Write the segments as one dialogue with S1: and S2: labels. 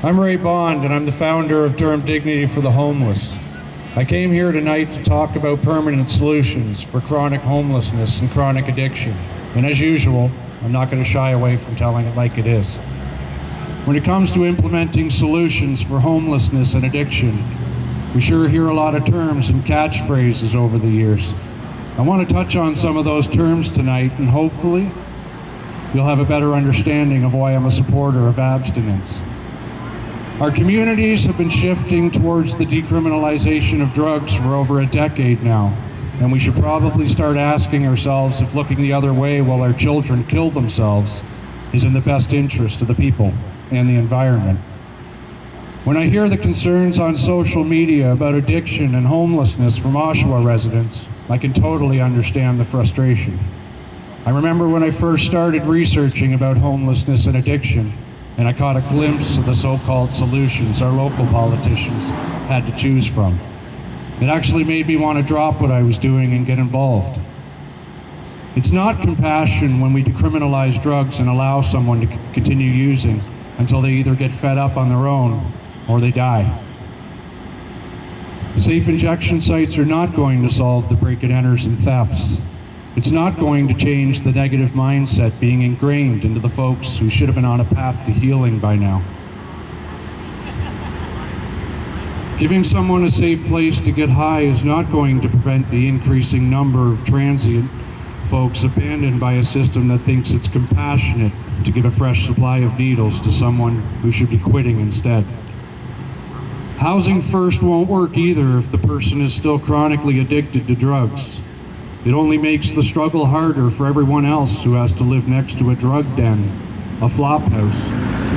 S1: I'm Ray Bond, and I'm the founder of Durham Dignity for the Homeless. I came here tonight to talk about permanent solutions for chronic homelessness and chronic addiction. And as usual, I'm not going to shy away from telling it like it is. When it comes to implementing solutions for homelessness and addiction, we sure hear a lot of terms and catchphrases over the years. I want to touch on some of those terms tonight, and hopefully you'll have a better understanding of why I'm a supporter of abstinence. Our communities have been shifting towards the decriminalization of drugs for over a decade now, and we should probably start asking ourselves if looking the other way while our children kill themselves is in the best interest of the people and the environment. When I hear the concerns on social media about addiction and homelessness from Oshawa residents, I can totally understand the frustration. I remember when I first started researching about homelessness and addiction, and I caught a glimpse of the so-called solutions our local politicians had to choose from. It actually made me want to drop what I was doing and get involved. It's not compassion when we decriminalize drugs and allow someone to continue using until they either get fed up on their own or they die. Safe injection sites are not going to solve the break-and-enters and thefts. It's not going to change the negative mindset being ingrained into the folks who should have been on a path to healing by now. Giving someone a safe place to get high is not going to prevent the increasing number of transient folks abandoned by a system that thinks it's compassionate to give a fresh supply of needles to someone who should be quitting instead. Housing first won't work either if the person is still chronically addicted to drugs. It only makes the struggle harder for everyone else who has to live next to a drug den, a flop house,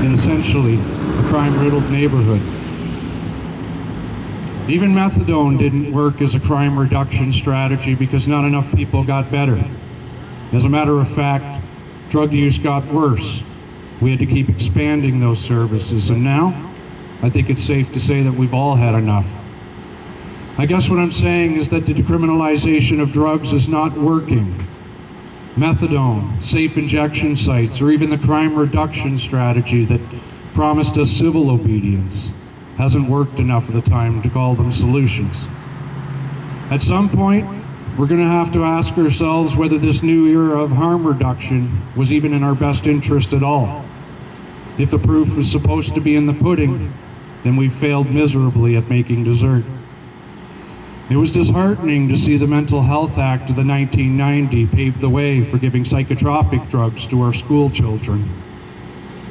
S1: and essentially a crime-riddled neighborhood. Even methadone didn't work as a crime reduction strategy because not enough people got better. As a matter of fact, drug use got worse. We had to keep expanding those services, and now I think it's safe to say that we've all had enough. I guess what I'm saying is that the decriminalization of drugs is not working. Methadone, safe injection sites, or even the crime reduction strategy that promised us civil obedience hasn't worked enough of the time to call them solutions. At some point, we're going to have to ask ourselves whether this new era of harm reduction was even in our best interest at all. If the proof is supposed to be in the pudding, then we've failed miserably at making dessert. It was disheartening to see the Mental Health Act of the 1990 pave the way for giving psychotropic drugs to our school children.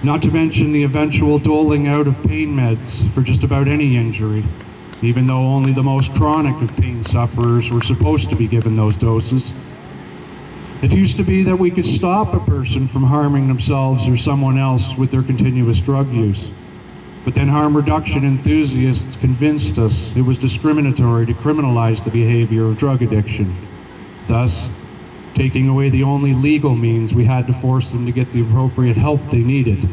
S1: Not to mention the eventual doling out of pain meds for just about any injury, even though only the most chronic of pain sufferers were supposed to be given those doses. It used to be that we could stop a person from harming themselves or someone else with their continuous drug use. But then harm reduction enthusiasts convinced us it was discriminatory to criminalize the behavior of drug addiction, thus taking away the only legal means we had to force them to get the appropriate help they needed.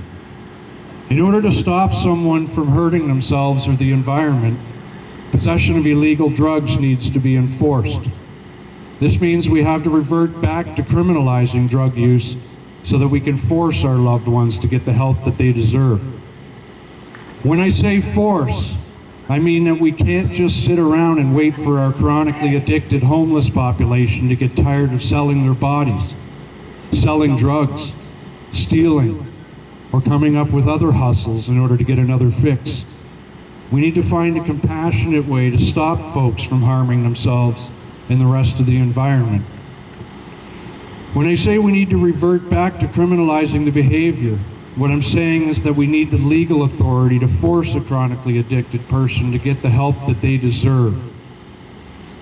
S1: In order to stop someone from hurting themselves or the environment, possession of illegal drugs needs to be enforced. This means we have to revert back to criminalizing drug use so that we can force our loved ones to get the help that they deserve. When I say force, I mean that we can't just sit around and wait for our chronically addicted homeless population to get tired of selling their bodies, selling drugs, stealing, or coming up with other hustles in order to get another fix. We need to find a compassionate way to stop folks from harming themselves and the rest of the environment. When I say we need to revert back to criminalizing the behavior, what I'm saying is that we need the legal authority to force a chronically addicted person to get the help that they deserve.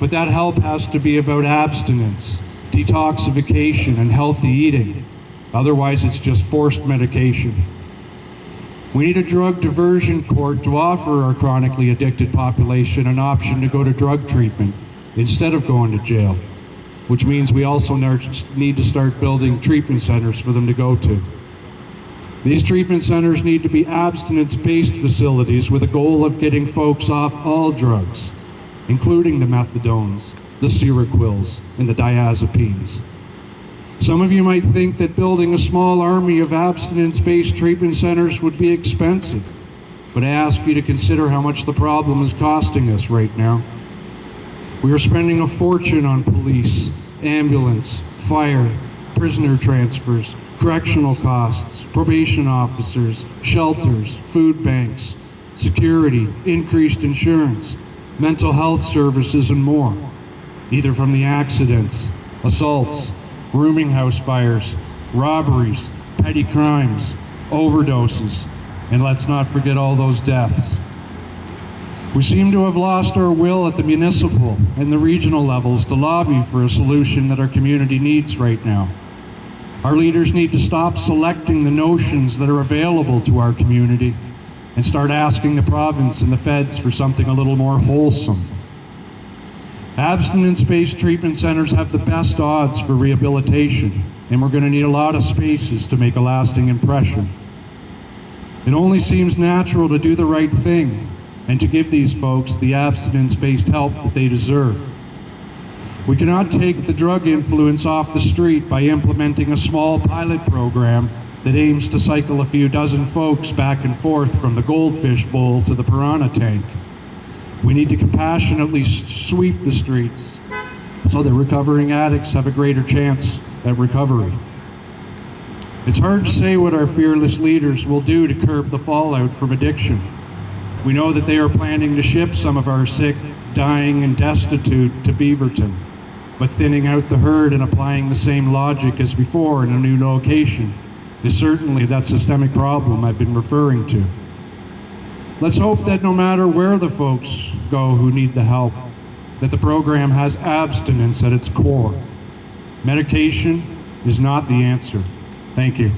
S1: But that help has to be about abstinence, detoxification, and healthy eating. Otherwise, it's just forced medication. We need a drug diversion court to offer our chronically addicted population an option to go to drug treatment instead of going to jail, which means we also need to start building treatment centers for them to go to. These treatment centers need to be abstinence-based facilities with a goal of getting folks off all drugs, including the methadones, the Seroquels, and the diazepines. Some of you might think that building a small army of abstinence-based treatment centers would be expensive, but I ask you to consider how much the problem is costing us right now. We are spending a fortune on police, ambulance, fire, prisoner transfers, correctional costs, probation officers, shelters, food banks, security, increased insurance, mental health services, and more, either from the accidents, assaults, rooming house fires, robberies, petty crimes, overdoses, and let's not forget all those deaths. We seem to have lost our will at the municipal and the regional levels to lobby for a solution that our community needs right now. Our leaders need to stop selecting the notions that are available to our community and start asking the province and the feds for something a little more wholesome. Abstinence-based treatment centers have the best odds for rehabilitation, and we're going to need a lot of spaces to make a lasting impression. It only seems natural to do the right thing and to give these folks the abstinence-based help that they deserve. We cannot take the drug influence off the street by implementing a small pilot program that aims to cycle a few dozen folks back and forth from the goldfish bowl to the piranha tank. We need to compassionately sweep the streets so that recovering addicts have a greater chance at recovery. It's hard to say what our fearless leaders will do to curb the fallout from addiction. We know that they are planning to ship some of our sick, dying, and destitute to Beaverton, but thinning out the herd and applying the same logic as before in a new location is certainly that systemic problem I've been referring to. Let's hope that no matter where the folks go who need the help, that the program has abstinence at its core. Medication is not the answer. Thank you.